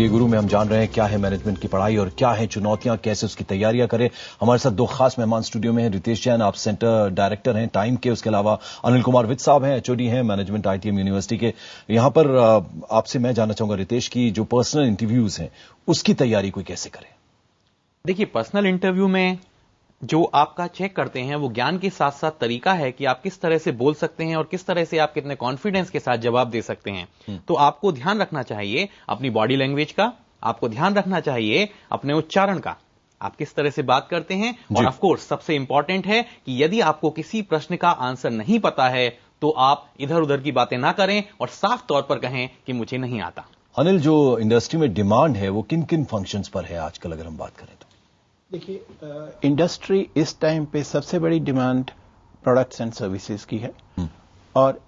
MBA गुरु में हम जान रहे हैं क्या है मैनेजमेंट की पढ़ाई और क्या है चुनौतियां, कैसे उसकी तैयारियां करें। हमारे साथ दो खास मेहमान स्टूडियो में हैं। रितेश जैन, आप सेंटर डायरेक्टर हैं टाइम के। उसके अलावा अनिल कुमार विद साहब हैं, एचओडी हैं मैनेजमेंट आईटीएम यूनिवर्सिटी के। यहां पर आपसे मैं जानना चाहूंगा रितेश की जो पर्सनल इंटरव्यूज हैं उसकी तैयारी कोई कैसे करे? देखिए, पर्सनल इंटरव्यू में जो आपका चेक करते हैं वो ज्ञान के साथ साथ तरीका है कि आप किस तरह से बोल सकते हैं और किस तरह से आप कितने कॉन्फिडेंस के साथ जवाब दे सकते हैं। तो आपको ध्यान रखना चाहिए अपनी बॉडी लैंग्वेज का, आपको ध्यान रखना चाहिए अपने उच्चारण का, आप किस तरह से बात करते हैं। और ऑफ कोर्स सबसे इंपॉर्टेंट है कि यदि आपको किसी प्रश्न का आंसर नहीं पता है तो आप इधर उधर की बातें ना करें और साफ तौर पर कहें कि मुझे नहीं आता। अनिल, जो इंडस्ट्री में डिमांड है वो किन किन फंक्शंस पर है आजकल अगर हम बात करें तो? देखिए, इंडस्ट्री इस टाइम पे सबसे बड़ी डिमांड प्रोडक्ट्स एंड सर्विसेज की है। और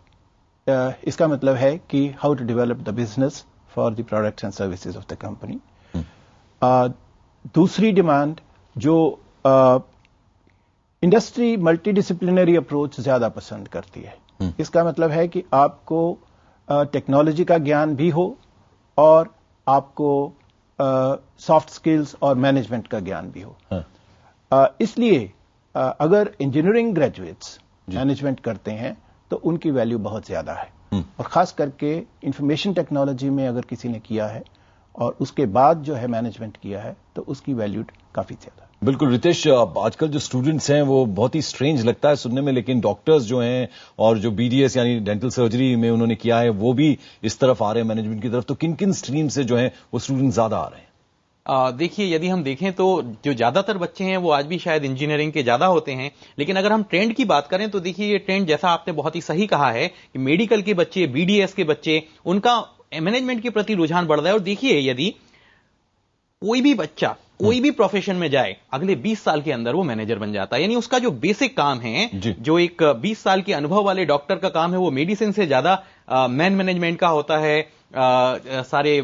इसका मतलब है कि how to develop the business for the products and services of the company. दूसरी डिमांड जो इंडस्ट्री मल्टीडिसिप्लिनरी अप्रोच ज्यादा पसंद करती है। इसका मतलब है कि आपको टेक्नोलॉजी का ज्ञान भी हो और आपको सॉफ्ट स्किल्स और मैनेजमेंट का ज्ञान भी हो। इसलिए अगर इंजीनियरिंग ग्रेजुएट्स मैनेजमेंट करते हैं तो उनकी वैल्यू बहुत ज्यादा है। और खास करके इंफॉर्मेशन टेक्नोलॉजी में अगर किसी ने किया है और उसके बाद जो है मैनेजमेंट किया है तो उसकी वैल्यू काफी ज्यादा है। बिल्कुल रितेश, आजकल जो स्टूडेंट्स हैं वो बहुत ही स्ट्रेंज लगता है सुनने में, लेकिन डॉक्टर्स जो हैं और जो बीडीएस यानी डेंटल सर्जरी में उन्होंने किया है वो भी इस तरफ आ रहे हैं मैनेजमेंट की तरफ। तो किन किन स्ट्रीम से जो है वो स्टूडेंट ज्यादा आ रहे हैं? देखिए, यदि हम देखें तो जो ज्यादातर बच्चे हैं वो आज भी शायद इंजीनियरिंग के ज्यादा होते हैं। लेकिन अगर हम ट्रेंड की बात करें तो देखिए ये ट्रेंड जैसा आपने बहुत ही सही कहा है कि मेडिकल के बच्चे, बीडीएस के बच्चे, उनका मैनेजमेंट के प्रति रुझान बढ़ रहा है। और देखिए, यदि कोई भी बच्चा कोई भी प्रोफेशन में जाए अगले 20 साल के अंदर वो मैनेजर बन जाता है। यानी उसका जो बेसिक काम है, जो एक 20 साल के अनुभव वाले डॉक्टर का काम है, वो मेडिसिन से ज्यादा मैनेजमेंट का होता है, सारे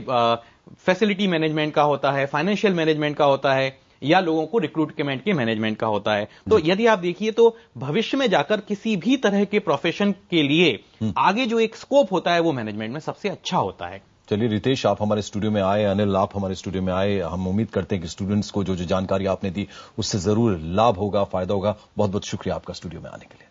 फैसिलिटी मैनेजमेंट का होता है, फाइनेंशियल मैनेजमेंट का होता है, या लोगों को रिक्रूटमेंट के मैनेजमेंट का होता है। तो यदि आप देखिए तो भविष्य में जाकर किसी भी तरह के प्रोफेशन के लिए आगे जो एक स्कोप होता है वो मैनेजमेंट में सबसे अच्छा होता है। चलिए रितेश, आप हमारे स्टूडियो में आए, अनिल आप हमारे स्टूडियो में आए। हम उम्मीद करते हैं कि स्टूडेंट्स को जो जानकारी आपने दी उससे जरूर लाभ होगा, फायदा होगा। बहुत बहुत शुक्रिया आपका स्टूडियो में आने के लिए।